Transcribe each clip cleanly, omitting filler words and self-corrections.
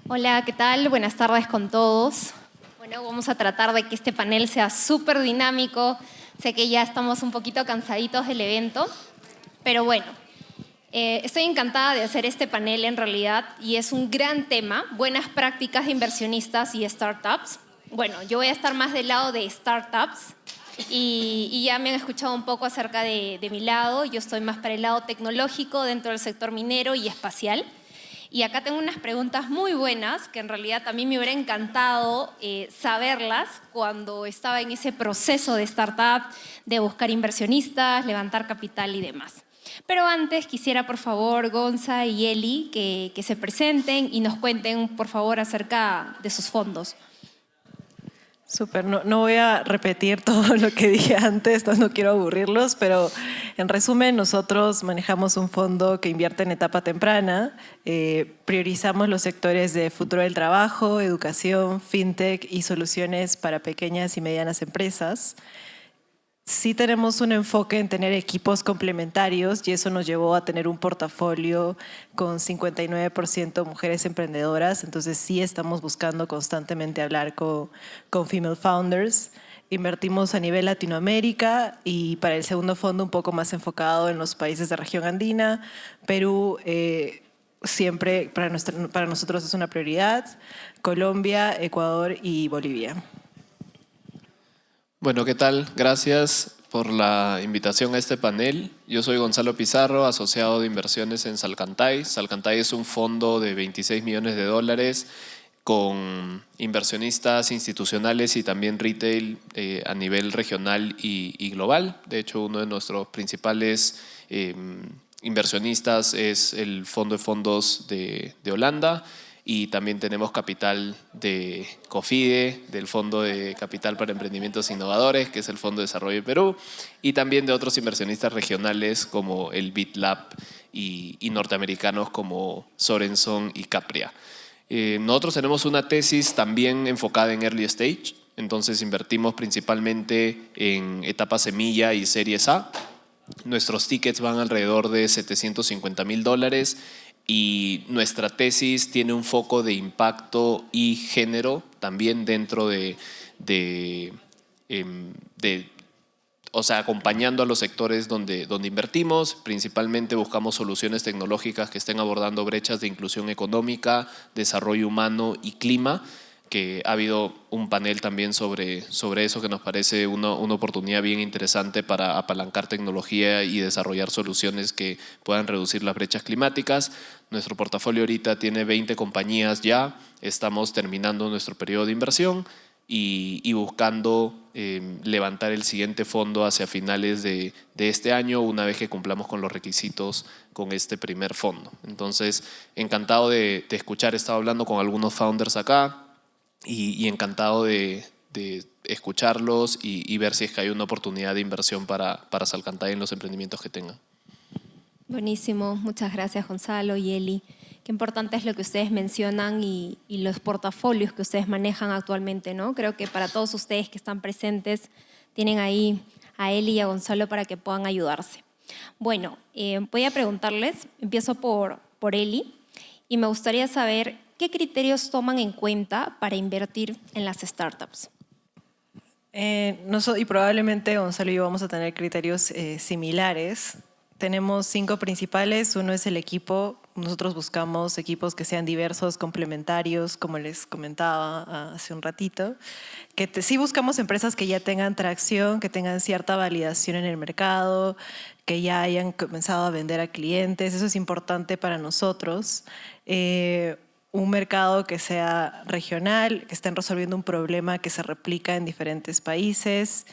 Hola, ¿qué tal? Buenas tardes con todos. Bueno, vamos a tratar de que este panel sea súper dinámico. Sé que ya estamos un poquito cansaditos del evento, pero bueno, estoy encantada de hacer este panel en realidad y es un gran tema, buenas prácticas de inversionistas y startups. Bueno, yo voy a estar más del lado de startups y ya me han escuchado un poco acerca de mi lado. Yo estoy más para el lado tecnológico dentro del sector minero y espacial. Y acá tengo unas preguntas muy buenas que en realidad también me hubiera encantado saberlas cuando estaba en ese proceso de startup, de buscar inversionistas, levantar capital y demás. Pero antes quisiera, por favor, Gonza y Eli, que se presenten y nos cuenten, por favor, acerca de sus fondos. Súper, no voy a repetir todo lo que dije antes, no quiero aburrirlos, pero en resumen nosotros manejamos un fondo que invierte en etapa temprana, priorizamos los sectores de futuro del trabajo, educación, fintech y soluciones para pequeñas y medianas empresas. Sí tenemos un enfoque en tener equipos complementarios y eso nos llevó a tener un portafolio con 59% mujeres emprendedoras. Entonces sí estamos buscando constantemente hablar con female founders. Invertimos a nivel Latinoamérica y para el segundo fondo un poco más enfocado en los países de región andina. Perú siempre para nosotros es una prioridad. Colombia, Ecuador y Bolivia. Bueno, ¿qué tal? Gracias por la invitación a este panel. Yo soy Gonzalo Pizarro, asociado de inversiones en Salcantay. Salcantay es un fondo de 26 millones de dólares con inversionistas institucionales y también retail a nivel regional y global. De hecho, uno de nuestros principales inversionistas es el Fondo de Fondos de Holanda. Y también tenemos capital de COFIDE, del Fondo de Capital para Emprendimientos Innovadores, que es el Fondo de Desarrollo de Perú, y también de otros inversionistas regionales como el BitLab y norteamericanos como Sorenson y Capria. Nosotros tenemos una tesis también enfocada en early stage, entonces invertimos principalmente en etapa semilla y series A. Nuestros tickets van alrededor de $750,000 y nuestra tesis tiene un foco de impacto y género también dentro o sea, acompañando a los sectores donde invertimos. Principalmente buscamos soluciones tecnológicas que estén abordando brechas de inclusión económica, desarrollo humano y clima, que ha habido un panel también sobre eso que nos parece una oportunidad bien interesante para apalancar tecnología y desarrollar soluciones que puedan reducir las brechas climáticas. Nuestro portafolio ahorita tiene 20 compañías ya, estamos terminando nuestro periodo de inversión y buscando levantar el siguiente fondo hacia finales de este año, una vez que cumplamos con los requisitos con este primer fondo. Entonces, encantado de escuchar, he estado hablando con algunos founders acá, y encantado de escucharlos y ver si es que hay una oportunidad de inversión para Salcantay en los emprendimientos que tengan. Buenísimo, muchas gracias Gonzalo y Eli. Qué importante es lo que ustedes mencionan y los portafolios que ustedes manejan actualmente, ¿no? Creo que para todos ustedes que están presentes tienen ahí a Eli y a Gonzalo para que puedan ayudarse. Bueno, voy a preguntarles, empiezo por Eli, y me gustaría saber qué criterios toman en cuenta para invertir en las startups. Y probablemente Gonzalo y yo vamos a tener criterios similares. Tenemos 5 principales. Uno es el equipo. Nosotros buscamos equipos que sean diversos, complementarios, como les comentaba hace un ratito. Sí buscamos empresas que ya tengan tracción, que tengan cierta validación en el mercado, que ya hayan comenzado a vender a clientes. Eso es importante para nosotros. Un mercado que sea regional, que estén resolviendo un problema que se replica en diferentes países,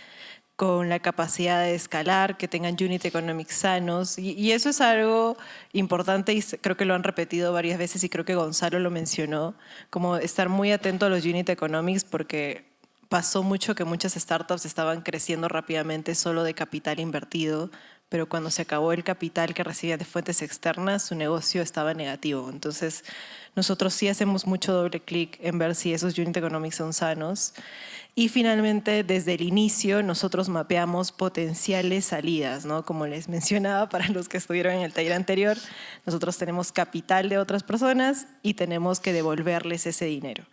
con la capacidad de escalar, que tengan unit economics sanos. Y eso es algo importante y creo que lo han repetido varias veces y creo que Gonzalo lo mencionó, como estar muy atento a los unit economics porque pasó mucho que muchas startups estaban creciendo rápidamente solo de capital invertido, pero cuando se acabó el capital que recibía de fuentes externas, su negocio estaba negativo. Entonces, nosotros sí hacemos mucho doble clic en ver si esos unit economics son sanos. Y finalmente, desde el inicio, nosotros mapeamos potenciales salidas, ¿no? Como les mencionaba, para los que estuvieron en el taller anterior, nosotros tenemos capital de otras personas y tenemos que devolverles ese dinero.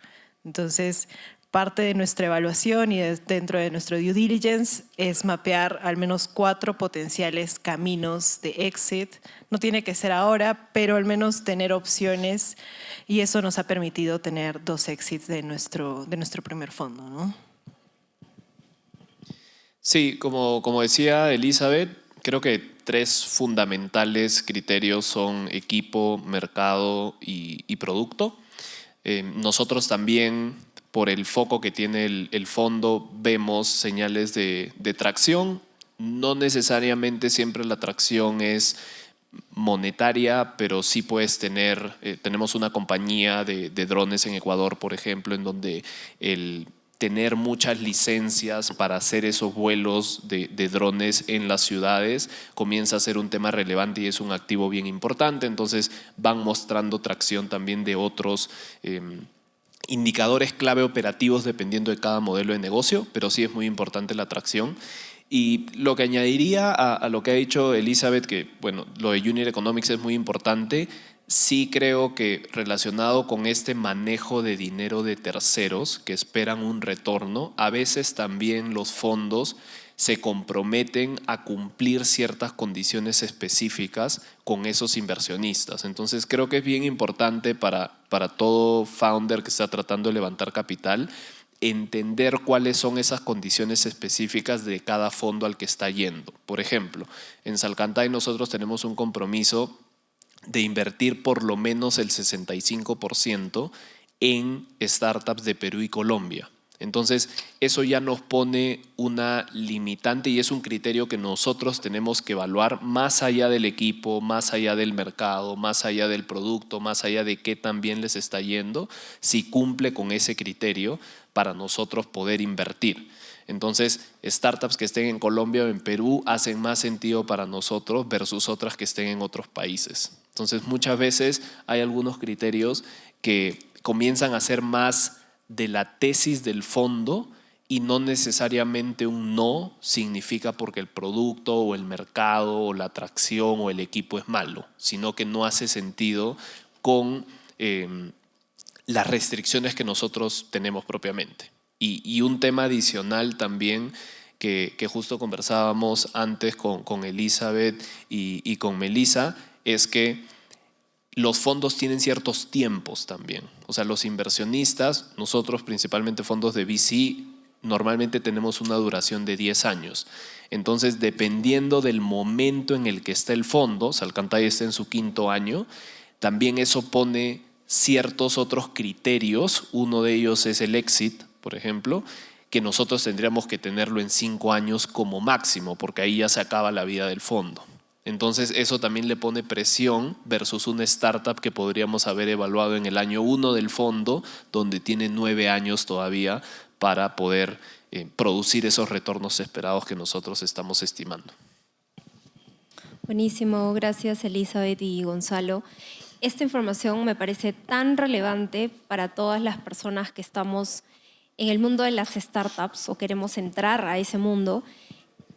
Entonces, parte de nuestra evaluación y dentro de nuestro due diligence es mapear al menos 4 potenciales caminos de exit. No tiene que ser ahora, pero al menos tener opciones, y eso nos ha permitido tener 2 exits de nuestro primer fondo, ¿no? Sí, como decía Elizabeth, creo que 3 fundamentales criterios son equipo, mercado y producto. Nosotros también, por el foco que tiene el fondo, vemos señales de tracción. No necesariamente siempre la tracción es monetaria, pero sí puedes tener, tenemos una compañía de drones en Ecuador, por ejemplo, en donde el tener muchas licencias para hacer esos vuelos de drones en las ciudades comienza a ser un tema relevante y es un activo bien importante. Entonces van mostrando tracción también de otros indicadores clave operativos dependiendo de cada modelo de negocio, pero sí es muy importante la tracción. Y lo que añadiría a lo que ha dicho Elizabeth, que bueno, lo de Unit Economics es muy importante. Sí creo que relacionado con este manejo de dinero de terceros que esperan un retorno, a veces también los fondos se comprometen a cumplir ciertas condiciones específicas con esos inversionistas. Entonces creo que es bien importante para todo founder que está tratando de levantar capital entender cuáles son esas condiciones específicas de cada fondo al que está yendo. Por ejemplo, en Salcantay nosotros tenemos un compromiso de invertir por lo menos el 65% en startups de Perú y Colombia. Entonces, eso ya nos pone una limitante y es un criterio que nosotros tenemos que evaluar más allá del equipo, más allá del mercado, más allá del producto, más allá de qué tan bien les está yendo, si cumple con ese criterio para nosotros poder invertir. Entonces, startups que estén en Colombia o en Perú hacen más sentido para nosotros versus otras que estén en otros países. Entonces, muchas veces hay algunos criterios que comienzan a ser más de la tesis del fondo y no necesariamente un no significa porque el producto o el mercado o la atracción o el equipo es malo, sino que no hace sentido con las restricciones que nosotros tenemos propiamente. Y un tema adicional también que justo conversábamos antes con Elizabeth y con Melissa es que los fondos tienen ciertos tiempos también. O sea, los inversionistas, nosotros principalmente fondos de VC, normalmente tenemos una duración de 10 años. Entonces, dependiendo del momento en el que está el fondo, Salcantay está en su 5º año, también eso pone ciertos otros criterios. Uno de ellos es el exit, por ejemplo, que nosotros tendríamos que tenerlo en 5 años como máximo, porque ahí ya se acaba la vida del fondo. Entonces eso también le pone presión versus una startup que podríamos haber evaluado en el año 1 del fondo, donde tiene 9 años todavía para poder producir esos retornos esperados que nosotros estamos estimando. Buenísimo, gracias Elizabeth y Gonzalo. Esta información me parece tan relevante para todas las personas que estamos en el mundo de las startups o queremos entrar a ese mundo.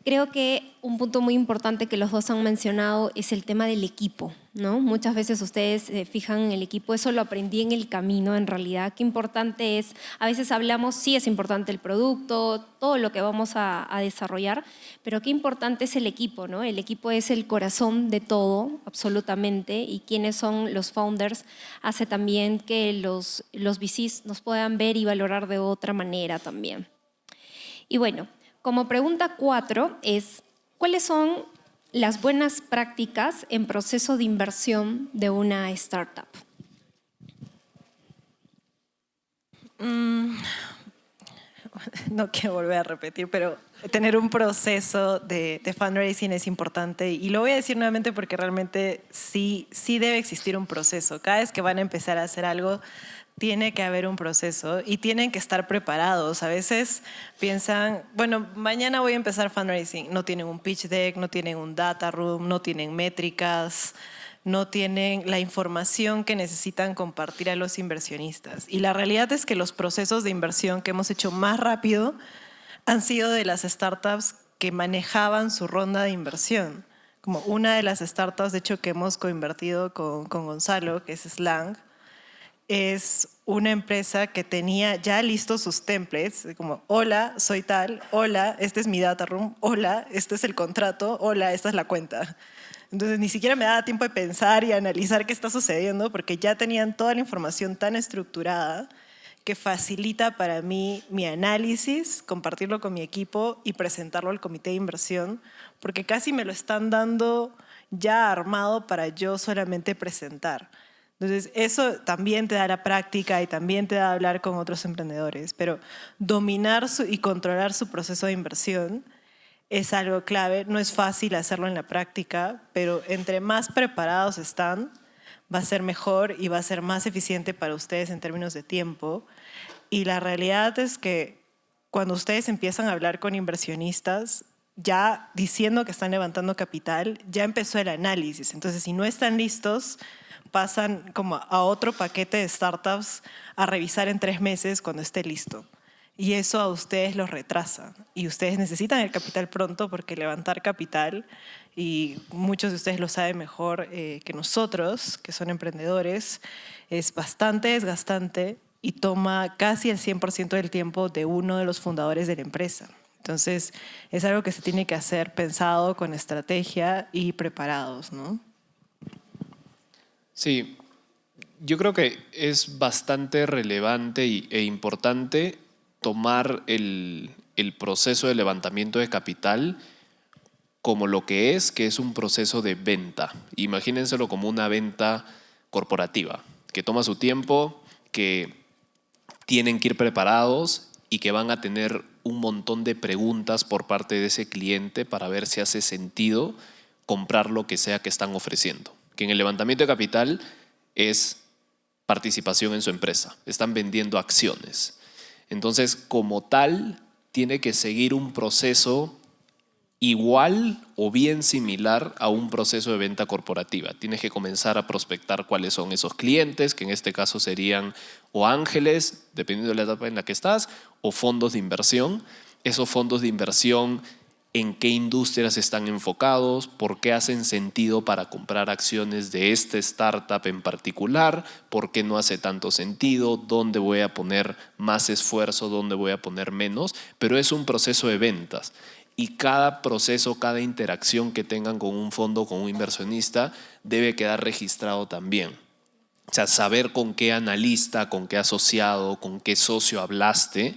Creo que un punto muy importante que los dos han mencionado es el tema del equipo, ¿no? Muchas veces ustedes se fijan en el equipo, eso lo aprendí en el camino en realidad. Qué importante es, a veces hablamos, sí es importante el producto, todo lo que vamos a desarrollar, pero qué importante es el equipo, ¿no? El equipo es el corazón de todo, absolutamente, y quiénes son los founders hace también que los VCs nos puedan ver y valorar de otra manera también. Y bueno, como pregunta 4 es, ¿cuáles son las buenas prácticas en proceso de inversión de una startup? No quiero volver a repetir, pero tener un proceso de fundraising es importante. Y lo voy a decir nuevamente porque realmente sí debe existir un proceso. Cada vez que van a empezar a hacer algo, tiene que haber un proceso y tienen que estar preparados. A veces piensan, bueno, mañana voy a empezar fundraising. No tienen un pitch deck, no tienen un data room, no tienen métricas, no tienen la información que necesitan compartir a los inversionistas. Y la realidad es que los procesos de inversión que hemos hecho más rápido han sido de las startups que manejaban su ronda de inversión. Como una de las startups, de hecho, que hemos coinvertido con Gonzalo, que es Slang, es una empresa que tenía ya listos sus templates, como hola, soy tal, hola, este es mi data room, hola, este es el contrato, hola, esta es la cuenta. Entonces ni siquiera me daba tiempo de pensar y analizar qué está sucediendo porque ya tenían toda la información tan estructurada que facilita para mí mi análisis, compartirlo con mi equipo y presentarlo al comité de inversión, porque casi me lo están dando ya armado para yo solamente presentar. Entonces, eso también te da la práctica y también te da hablar con otros emprendedores, pero dominar y controlar su proceso de inversión es algo clave. No es fácil hacerlo en la práctica, pero entre más preparados están, va a ser mejor y va a ser más eficiente para ustedes en términos de tiempo. Y la realidad es que cuando ustedes empiezan a hablar con inversionistas, ya diciendo que están levantando capital, ya empezó el análisis. Entonces, si no están listos, pasan como a otro paquete de startups a revisar en 3 meses cuando esté listo. Y eso a ustedes los retrasa. Y ustedes necesitan el capital pronto porque levantar capital, y muchos de ustedes lo saben mejor que nosotros, que son emprendedores, es bastante desgastante y toma casi el 100% del tiempo de uno de los fundadores de la empresa. Entonces, es algo que se tiene que hacer pensado con estrategia y preparados, ¿no? Sí, yo creo que es bastante relevante e importante tomar el proceso de levantamiento de capital como lo que es un proceso de venta. Imagínenselo como una venta corporativa, que toma su tiempo, que tienen que ir preparados y que van a tener un montón de preguntas por parte de ese cliente para ver si hace sentido comprar lo que sea que están ofreciendo. Que en el levantamiento de capital es participación en su empresa, están vendiendo acciones. Entonces, como tal, tiene que seguir un proceso igual o bien similar a un proceso de venta corporativa. Tienes que comenzar a prospectar cuáles son esos clientes, que en este caso serían o ángeles, dependiendo de la etapa en la que estás, o fondos de inversión. Esos fondos de inversión, en qué industrias están enfocados, por qué hacen sentido para comprar acciones de esta startup en particular, por qué no hace tanto sentido, dónde voy a poner más esfuerzo, dónde voy a poner menos, pero es un proceso de ventas. Y cada proceso, cada interacción que tengan con un fondo, con un inversionista, debe quedar registrado también. O sea, saber con qué analista, con qué asociado, con qué socio hablaste,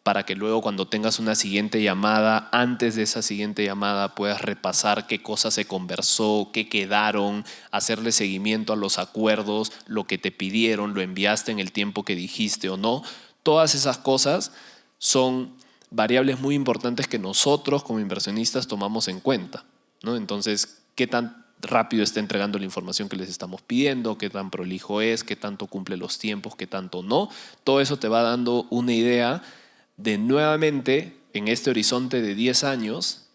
para que luego cuando tengas una siguiente llamada, antes de esa siguiente llamada puedas repasar qué cosas se conversó, qué quedaron, hacerle seguimiento a los acuerdos, lo que te pidieron, lo enviaste en el tiempo que dijiste o no. Todas esas cosas son variables muy importantes que nosotros como inversionistas tomamos en cuenta, ¿no? Entonces, ¿qué tan rápido está entregando la información que les estamos pidiendo? ¿Qué tan prolijo es? ¿Qué tanto cumple los tiempos? ¿Qué tanto no? Todo eso te va dando una idea de, nuevamente, en este horizonte de 10 años,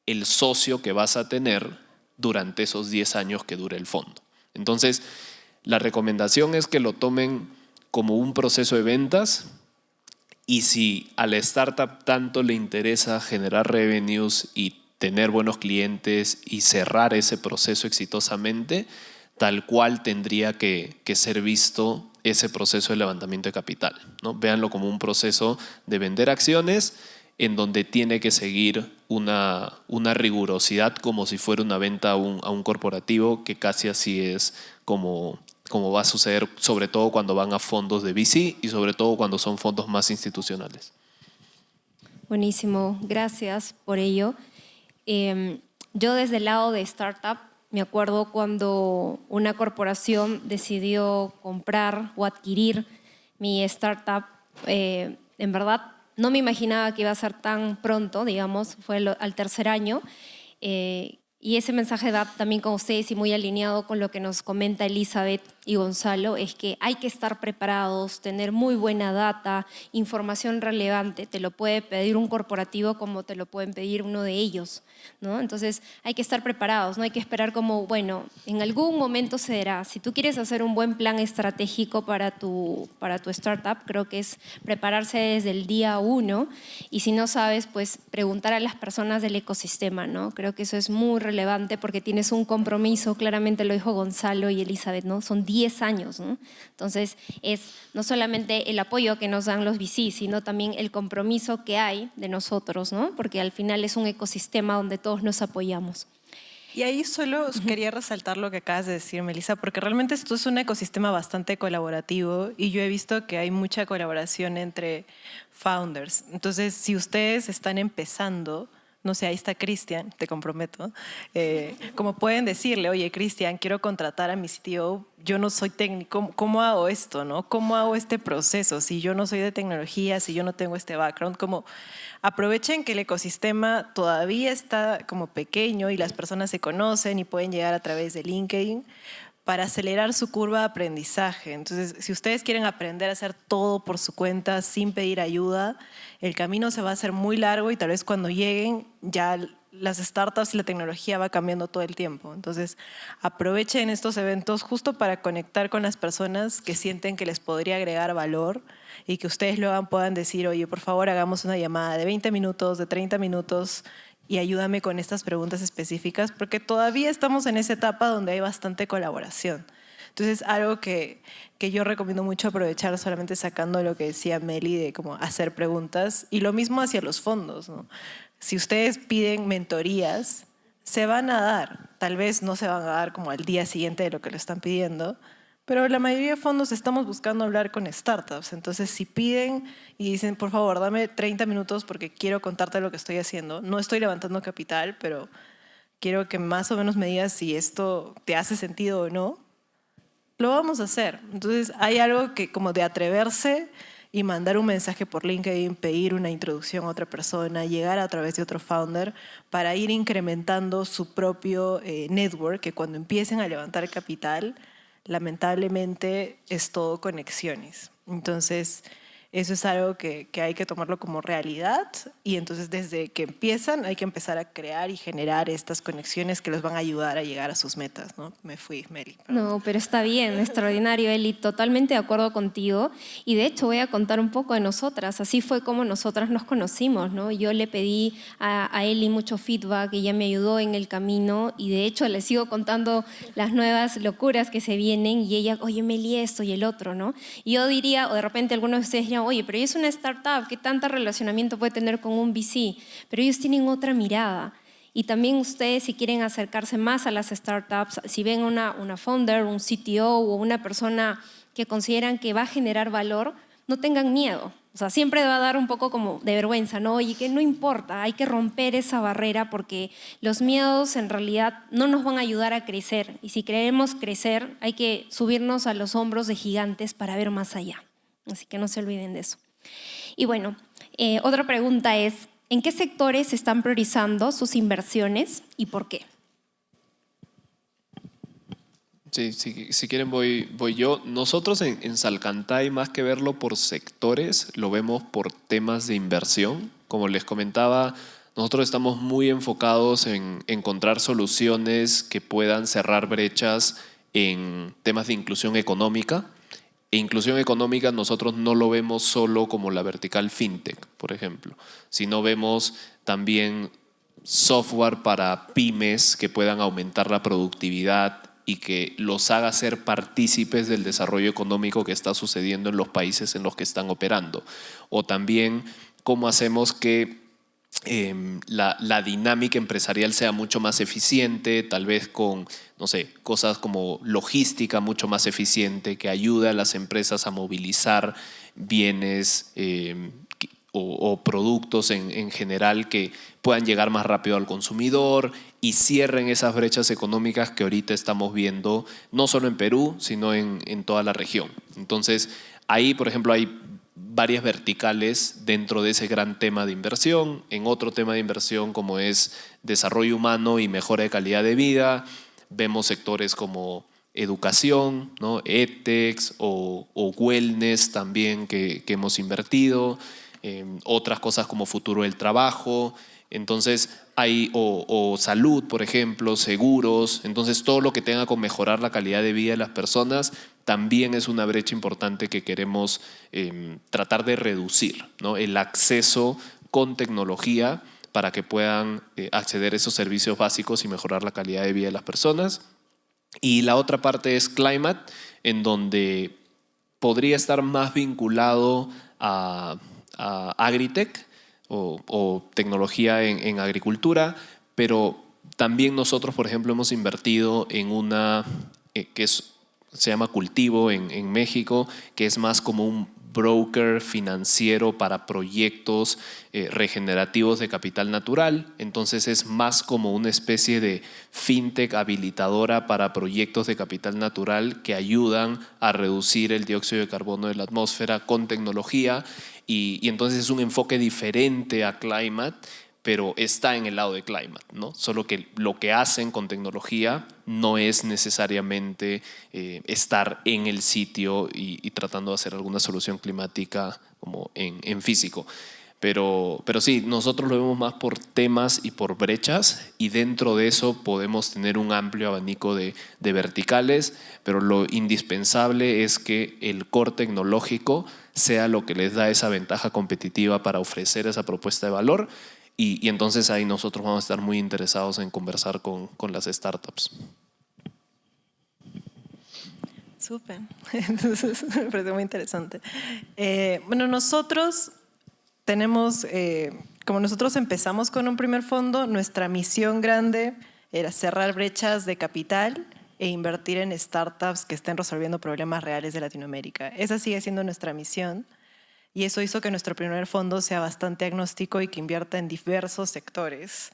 el socio que vas a tener durante esos 10 años que dure el fondo. Entonces, la recomendación es que lo tomen como un proceso de ventas. Y si a la startup tanto le interesa generar revenues y tener buenos clientes y cerrar ese proceso exitosamente, tal cual tendría que ser visto ese proceso de levantamiento de capital, ¿no? Véanlo como un proceso de vender acciones en donde tiene que seguir una rigurosidad como si fuera una venta a un corporativo, que casi así es como va a suceder, sobre todo cuando van a fondos de VC y sobre todo cuando son fondos más institucionales. Buenísimo, gracias por ello. Yo desde el lado de startup me acuerdo cuando una corporación decidió comprar o adquirir mi startup. En verdad no me imaginaba que iba a ser tan pronto, digamos, fue al tercer año. Y ese mensaje va también con ustedes y muy alineado con lo que nos comenta Elizabeth y Gonzalo, es que hay que estar preparados, tener muy buena data, información relevante. Te lo puede pedir un corporativo como te lo pueden pedir uno de ellos, ¿no? Entonces hay que estar preparados, no hay que esperar como, bueno, en algún momento se dará. Si tú quieres hacer un buen plan estratégico para tu startup, creo que es prepararse desde el día uno, y si no sabes, pues preguntar a las personas del ecosistema, ¿no? Creo que eso es muy relevante porque tienes un compromiso, claramente lo dijo Gonzalo y Elizabeth, ¿no? Son 10 años, ¿no? Entonces es no solamente el apoyo que nos dan los VC, sino también el compromiso que hay de nosotros, ¿no? Porque al final es un ecosistema donde todos nos apoyamos. Y ahí solo quería resaltar lo que acabas de decir, Melissa, porque realmente esto es un ecosistema bastante colaborativo y yo he visto que hay mucha colaboración entre founders. Entonces, si ustedes están empezando, no sé, ahí está Cristian, te comprometo, como pueden decirle, oye, Cristian, quiero contratar a mi CTO, yo no soy técnico, ¿cómo hago esto, no? ¿Cómo hago este proceso? Si yo no soy de tecnología, si yo no tengo este background, como aprovechen que el ecosistema todavía está como pequeño y las personas se conocen y pueden llegar a través de LinkedIn para acelerar su curva de aprendizaje. Entonces, si ustedes quieren aprender a hacer todo por su cuenta sin pedir ayuda, el camino se va a hacer muy largo y tal vez cuando lleguen ya las startups y la tecnología va cambiando todo el tiempo. Entonces, aprovechen estos eventos justo para conectar con las personas que sienten que les podría agregar valor y que ustedes luego puedan decir, oye, por favor, hagamos una llamada de 20 minutos, de 30 minutos y ayúdame con estas preguntas específicas, porque todavía estamos en esa etapa donde hay bastante colaboración. Entonces, algo que yo recomiendo mucho aprovechar, solamente sacando lo que decía Meli de cómo hacer preguntas, y lo mismo hacia los fondos, ¿no? Si ustedes piden mentorías, se van a dar. Tal vez no se van a dar como al día siguiente de lo que lo están pidiendo, pero la mayoría de fondos estamos buscando hablar con startups. Entonces, si piden y dicen, por favor, dame 30 minutos porque quiero contarte lo que estoy haciendo, no estoy levantando capital, pero quiero que más o menos me digas si esto te hace sentido o no, lo vamos a hacer. Entonces, hay algo que como de atreverse y mandar un mensaje por LinkedIn, pedir una introducción a otra persona, llegar a través de otro founder para ir incrementando su propio network, que cuando empiecen a levantar capital, lamentablemente es todo conexiones. Entonces, eso es algo que hay que tomarlo como realidad y entonces desde que empiezan hay que empezar a crear y generar estas conexiones que los van a ayudar a llegar a sus metas, ¿no? Me fui, Meli. Perdón. No, pero está bien, extraordinario, Eli, totalmente de acuerdo contigo. Y de hecho voy a contar un poco de nosotras. Así fue como nosotras nos conocimos, ¿no? Yo le pedí a Eli mucho feedback, ella me ayudó en el camino y de hecho le sigo contando las nuevas locuras que se vienen y ella, oye, Meli, esto y el otro, ¿no? Y yo diría, o de repente algunos de ustedes dirían, oye, pero ella es una startup, ¿qué tanto relacionamiento puede tener con un VC? Pero ellos tienen otra mirada. Y también ustedes, si quieren acercarse más a las startups, si ven una founder, un CTO o una persona que consideran que va a generar valor, no tengan miedo. O sea, siempre va a dar un poco como de vergüenza, ¿no? Oye, que no importa, hay que romper esa barrera porque los miedos en realidad no nos van a ayudar a crecer. Y si queremos crecer, hay que subirnos a los hombros de gigantes para ver más allá. Así que no se olviden de eso. Y bueno, otra pregunta es, ¿en qué sectores están priorizando sus inversiones y por qué? Sí, si quieren voy yo. Nosotros en Salcantay, más que verlo por sectores, lo vemos por temas de inversión. Como les comentaba, nosotros estamos muy enfocados en encontrar soluciones que puedan cerrar brechas en temas de inclusión económica. E inclusión económica nosotros no lo vemos solo como la vertical fintech, por ejemplo, sino vemos también software para pymes que puedan aumentar la productividad y que los haga ser partícipes del desarrollo económico que está sucediendo en los países en los que están operando. O también cómo hacemos que la dinámica empresarial sea mucho más eficiente, tal vez con, no sé, cosas como logística mucho más eficiente, que ayude a las empresas a movilizar bienes o productos en general que puedan llegar más rápido al consumidor y cierren esas brechas económicas que ahorita estamos viendo, no solo en Perú, sino en toda la región. Entonces, ahí, por ejemplo, hay varias verticales dentro de ese gran tema de inversión, en otro tema de inversión como es desarrollo humano y mejora de calidad de vida. Vemos sectores como educación, ¿no? EdTechs o wellness también que hemos invertido, otras cosas como futuro del trabajo. Entonces hay o salud, por ejemplo, seguros. Entonces todo lo que tenga con mejorar la calidad de vida de las personas también es una brecha importante que queremos tratar de reducir, ¿no? El acceso con tecnología para que puedan acceder a esos servicios básicos y mejorar la calidad de vida de las personas. Y la otra parte es climate, en donde podría estar más vinculado a agritech o tecnología en agricultura, pero también nosotros, por ejemplo, hemos invertido en una se llama Cultivo en México, que es más como un broker financiero para proyectos regenerativos de capital natural. Entonces es más como una especie de fintech habilitadora para proyectos de capital natural que ayudan a reducir el dióxido de carbono de la atmósfera con tecnología, y entonces es un enfoque diferente a climate, pero está en el lado de climate, ¿no? Solo que lo que hacen con tecnología no es necesariamente estar en el sitio y tratando de hacer alguna solución climática como en físico. Pero sí, nosotros lo vemos más por temas y por brechas, y dentro de eso podemos tener un amplio abanico de verticales, pero lo indispensable es que el core tecnológico sea lo que les da esa ventaja competitiva para ofrecer esa propuesta de valor. Y entonces ahí nosotros vamos a estar muy interesados en conversar con las startups. Súper. Entonces, me parece muy interesante. Bueno, nosotros tenemos, como nosotros empezamos con un primer fondo, nuestra misión grande era cerrar brechas de capital e invertir en startups que estén resolviendo problemas reales de Latinoamérica. Esa sigue siendo nuestra misión. Y eso hizo que nuestro primer fondo sea bastante agnóstico y que invierta en diversos sectores.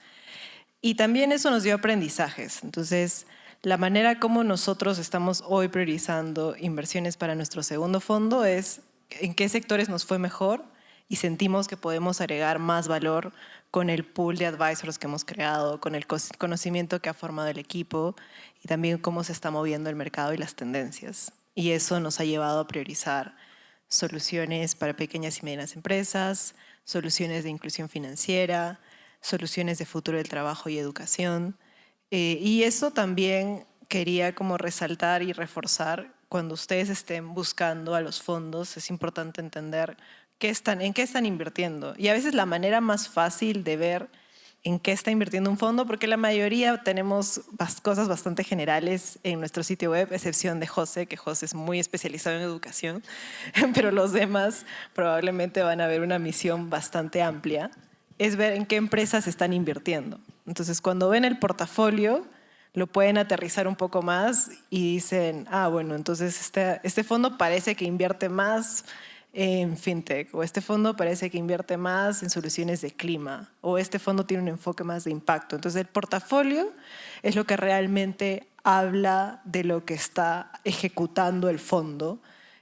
Y también eso nos dio aprendizajes. Entonces, la manera como nosotros estamos hoy priorizando inversiones para nuestro segundo fondo es en qué sectores nos fue mejor y sentimos que podemos agregar más valor con el pool de advisors que hemos creado, con el conocimiento que ha formado el equipo y también cómo se está moviendo el mercado y las tendencias. Y eso nos ha llevado a priorizar soluciones para pequeñas y medianas empresas, soluciones de inclusión financiera, soluciones de futuro del trabajo y educación. Y eso también quería como resaltar y reforzar. Cuando ustedes estén buscando a los fondos, es importante entender en qué están invirtiendo. Y a veces la manera más fácil de ver en qué está invirtiendo un fondo, porque la mayoría tenemos cosas bastante generales en nuestro sitio web, excepción de José, que José es muy especializado en educación, pero los demás probablemente van a ver una misión bastante amplia, es ver en qué empresas están invirtiendo. Entonces, cuando ven el portafolio, lo pueden aterrizar un poco más y dicen, bueno, entonces este fondo parece que invierte más en fintech, o este fondo parece que invierte más en soluciones de clima, o este fondo tiene un enfoque más de impacto. Entonces el portafolio es lo que realmente habla de lo que está ejecutando el fondo.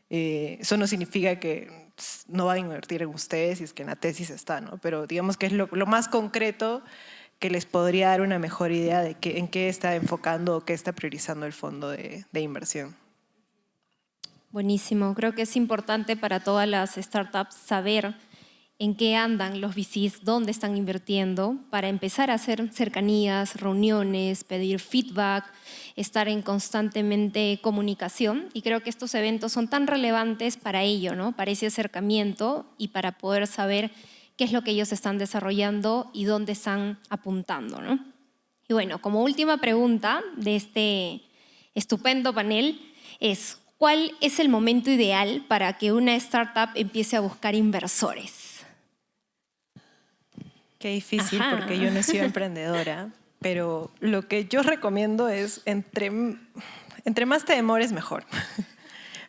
Eso no significa que no va a invertir en ustedes si es que en la tesis está, ¿no? Pero digamos que es lo más concreto que les podría dar una mejor idea de en qué está enfocando o qué está priorizando el fondo de inversión. Buenísimo. Creo que es importante para todas las startups saber en qué andan los VCs, dónde están invirtiendo, para empezar a hacer cercanías, reuniones, pedir feedback, estar en constantemente comunicación. Y creo que estos eventos son tan relevantes para ello, ¿no? Para ese acercamiento y para poder saber qué es lo que ellos están desarrollando y dónde están apuntando, ¿no? Y bueno, como última pregunta de este estupendo panel es: ¿cuál es el momento ideal para que una startup empiece a buscar inversores? Qué difícil, porque yo no he sido emprendedora, pero lo que yo recomiendo es entre más te demores, mejor.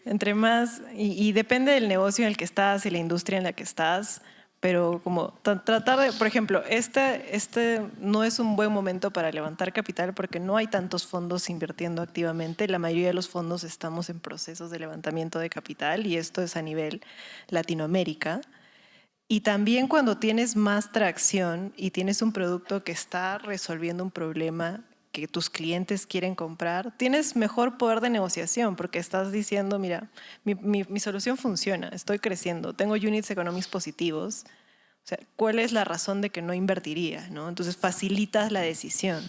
Entre más, y depende del negocio en el que estás y la industria en la que estás, Pero como tratar de, por ejemplo, este no es un buen momento para levantar capital porque no hay tantos fondos invirtiendo activamente. La mayoría de los fondos estamos en procesos de levantamiento de capital y esto es a nivel Latinoamérica. Y también cuando tienes más tracción y tienes un producto que está resolviendo un problema que tus clientes quieren comprar, tienes mejor poder de negociación porque estás diciendo, mira, mi solución funciona, estoy creciendo, tengo units economics positivos. O sea, ¿cuál es la razón de que no invertiría, ¿no? Entonces facilitas la decisión.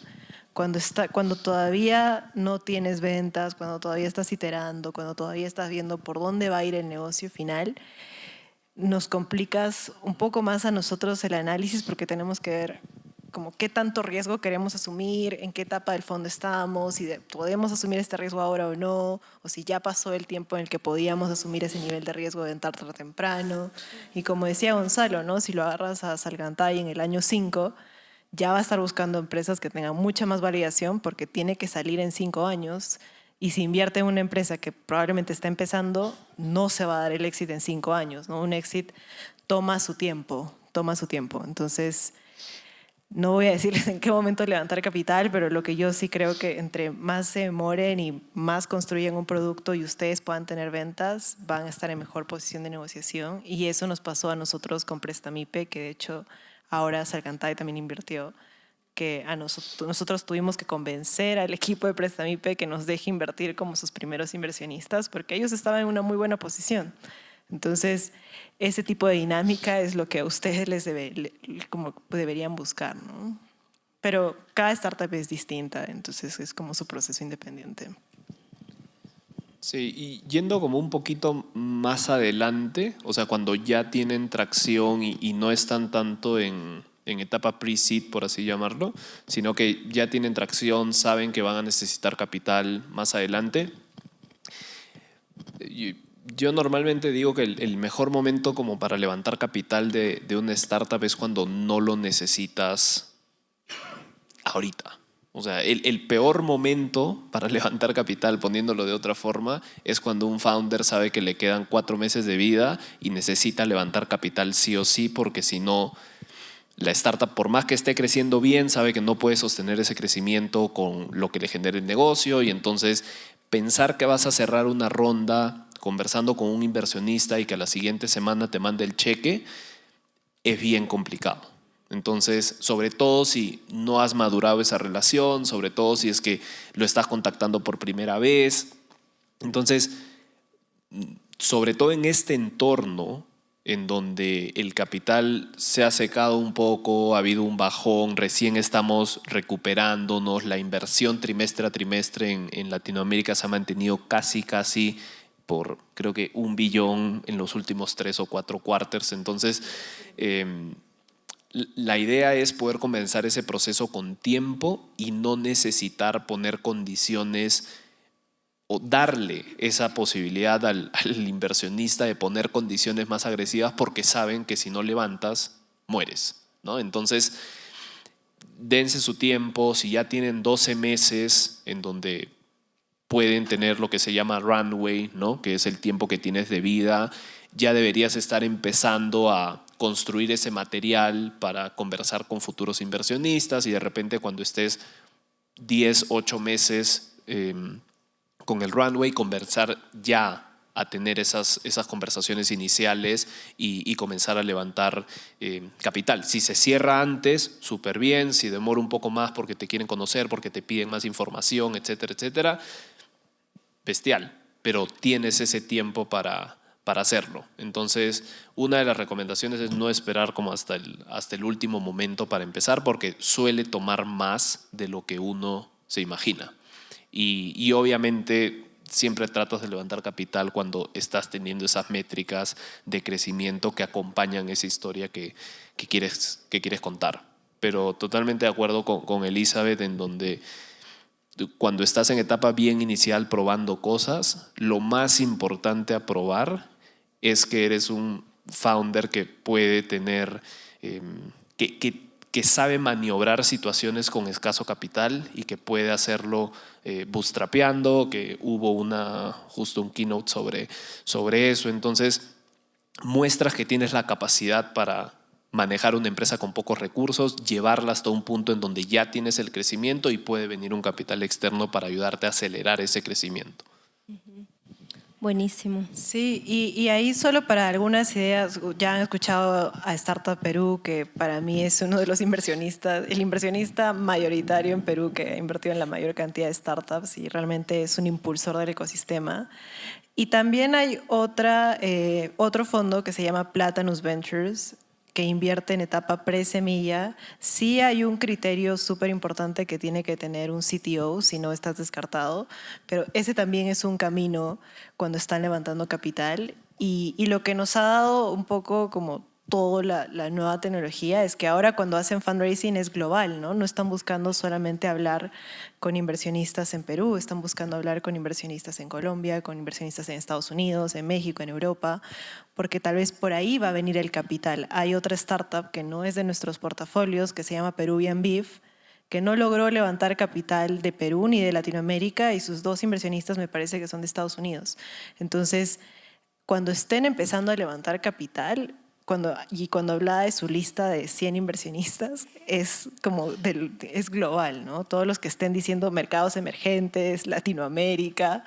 Cuando todavía no tienes ventas, cuando todavía estás iterando, cuando todavía estás viendo por dónde va a ir el negocio final, nos complicas un poco más a nosotros el análisis porque tenemos que ver como qué tanto riesgo queremos asumir, en qué etapa del fondo estamos, si podemos asumir este riesgo ahora o no, o si ya pasó el tiempo en el que podíamos asumir ese nivel de riesgo de entrar tan temprano. Y como decía Gonzalo, ¿no? Si lo agarras a Salcantay en el año 5, ya va a estar buscando empresas que tengan mucha más validación porque tiene que salir en 5 años. Y si invierte en una empresa que probablemente está empezando, no se va a dar el éxito en 5 años, ¿no? Un éxito toma su tiempo, toma su tiempo. Entonces, no voy a decirles en qué momento levantar capital, pero lo que yo sí creo que entre más se demoren y más construyen un producto y ustedes puedan tener ventas, van a estar en mejor posición de negociación. Y eso nos pasó a nosotros con Prestamipe, que de hecho ahora Salcantay también invirtió, que nosotros tuvimos que convencer al equipo de Prestamipe que nos deje invertir como sus primeros inversionistas, porque ellos estaban en una muy buena posición. Entonces, ese tipo de dinámica es lo que a ustedes como deberían buscar, ¿no? Pero cada startup es distinta, entonces es como su proceso independiente. Sí, y yendo como un poquito más adelante, o sea, cuando ya tienen tracción y no están tanto en etapa pre-seed, por así llamarlo, sino que ya tienen tracción, saben que van a necesitar capital más adelante. Yo normalmente digo que el mejor momento como para levantar capital de una startup es cuando no lo necesitas ahorita. O sea, el peor momento para levantar capital, poniéndolo de otra forma, es cuando un founder sabe que le quedan 4 meses de vida y necesita levantar capital sí o sí, porque si no, la startup, por más que esté creciendo bien, sabe que no puede sostener ese crecimiento con lo que le genere el negocio, y entonces pensar que vas a cerrar una ronda conversando con un inversionista y que a la siguiente semana te mande el cheque es bien complicado. Entonces, sobre todo si no has madurado esa relación, sobre todo si es que lo estás contactando por primera vez. Entonces, sobre todo en este entorno en donde el capital se ha secado un poco, ha habido un bajón, recién estamos recuperándonos, la inversión trimestre a trimestre en Latinoamérica se ha mantenido casi por creo que 1 billón en los últimos 3 o 4 quarters. Entonces, la idea es poder comenzar ese proceso con tiempo y no necesitar poner condiciones o darle esa posibilidad al inversionista de poner condiciones más agresivas porque saben que si no levantas, mueres, ¿no? Entonces, dense su tiempo. Si ya tienen 12 meses en donde pueden tener lo que se llama runway, ¿no? Que es el tiempo que tienes de vida, ya deberías estar empezando a construir ese material para conversar con futuros inversionistas, y de repente cuando estés 10, 8 meses con el runway, conversar ya a tener esas conversaciones iniciales y comenzar a levantar capital. Si se cierra antes, súper bien. Si demora un poco más porque te quieren conocer, porque te piden más información, etcétera, etcétera, bestial. Pero tienes ese tiempo para hacerlo. Entonces, una de las recomendaciones es no esperar como hasta el último momento para empezar, porque suele tomar más de lo que uno se imagina. Y obviamente siempre tratas de levantar capital cuando estás teniendo esas métricas de crecimiento que acompañan esa historia que quieres contar. Pero totalmente de acuerdo con Elizabeth, en donde cuando estás en etapa bien inicial probando cosas, lo más importante a probar es que eres un founder que puede tener, que sabe maniobrar situaciones con escaso capital y que puede hacerlo bootstrapeando, que hubo justo un keynote sobre eso. Entonces, muestras que tienes la capacidad para manejar una empresa con pocos recursos, llevarla hasta un punto en donde ya tienes el crecimiento y puede venir un capital externo para ayudarte a acelerar ese crecimiento. Buenísimo. Sí, y ahí solo para algunas ideas, ya han escuchado a Startup Perú, que para mí es uno de los inversionistas, el inversionista mayoritario en Perú que ha invertido en la mayor cantidad de startups y realmente es un impulsor del ecosistema. Y también hay otro fondo que se llama Platanus Ventures, que invierte en etapa pre-semilla. Sí hay un criterio súper importante que tiene que tener un CTO, si no estás descartado, pero ese también es un camino cuando están levantando capital. Y lo que nos ha dado un poco como toda la nueva tecnología es que ahora cuando hacen fundraising es global, ¿no? No están buscando solamente hablar con inversionistas en Perú, están buscando hablar con inversionistas en Colombia, con inversionistas en Estados Unidos, en México, en Europa, porque tal vez por ahí va a venir el capital. Hay otra startup que no es de nuestros portafolios, que se llama Peruvian Beef, que no logró levantar capital de Perú ni de Latinoamérica y sus dos inversionistas me parece que son de Estados Unidos. Entonces, cuando estén empezando a levantar capital, cuando hablaba de su lista de 100 inversionistas, es global, ¿no? Todos los que estén diciendo mercados emergentes, Latinoamérica,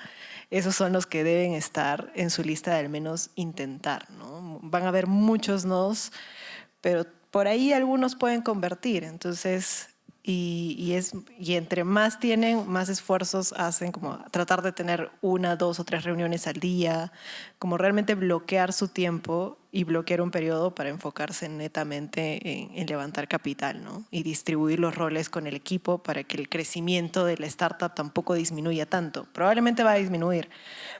esos son los que deben estar en su lista de al menos intentar, ¿no? Van a haber muchos nos, pero por ahí algunos pueden convertir. Entonces, y entre más tienen, más esfuerzos hacen, como tratar de tener 1, 2 o 3 reuniones al día, como realmente bloquear su tiempo y bloquear un periodo para enfocarse netamente en levantar capital, ¿no? Y distribuir los roles con el equipo para que el crecimiento de la startup tampoco disminuya tanto. Probablemente va a disminuir,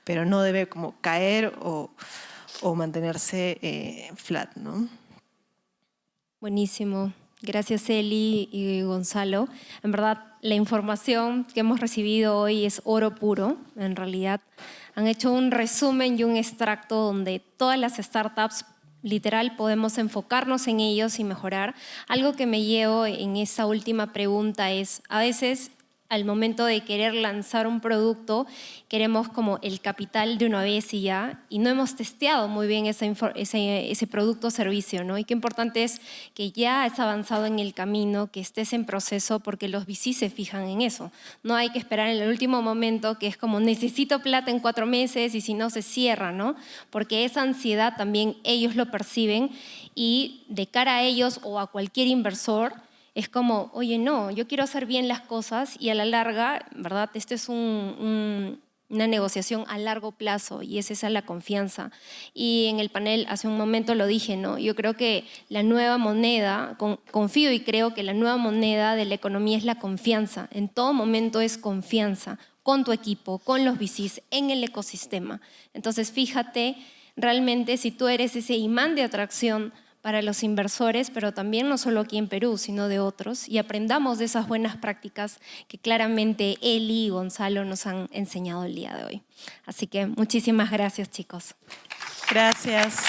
pero no debe como caer o mantenerse flat, ¿no? Buenísimo. Gracias, Eli y Gonzalo. En verdad, la información que hemos recibido hoy es oro puro. En realidad, han hecho un resumen y un extracto donde todas las startups, literal, podemos enfocarnos en ellos y mejorar. Algo que me llevo en esa última pregunta es, a veces, al momento de querer lanzar un producto, queremos como el capital de una vez y ya, y no hemos testeado muy bien ese producto o servicio, ¿no? Y qué importante es que ya has avanzado en el camino, que estés en proceso, porque los VC se fijan en eso. No hay que esperar en el último momento, que es como necesito plata en 4 meses y si no se cierra, ¿no? Porque esa ansiedad también ellos lo perciben y de cara a ellos o a cualquier inversor, es como, oye, no, yo quiero hacer bien las cosas y a la larga, ¿verdad? Esto es una negociación a largo plazo y es esa la confianza. Y en el panel hace un momento lo dije, ¿no? Yo creo que la nueva moneda, confío y creo que la nueva moneda de la economía es la confianza. En todo momento es confianza con tu equipo, con los VCs, en el ecosistema. Entonces, fíjate realmente si tú eres ese imán de atracción para los inversores, pero también no solo aquí en Perú, sino de otros, y aprendamos de esas buenas prácticas que claramente Eli y Gonzalo nos han enseñado el día de hoy. Así que muchísimas gracias, chicos. Gracias.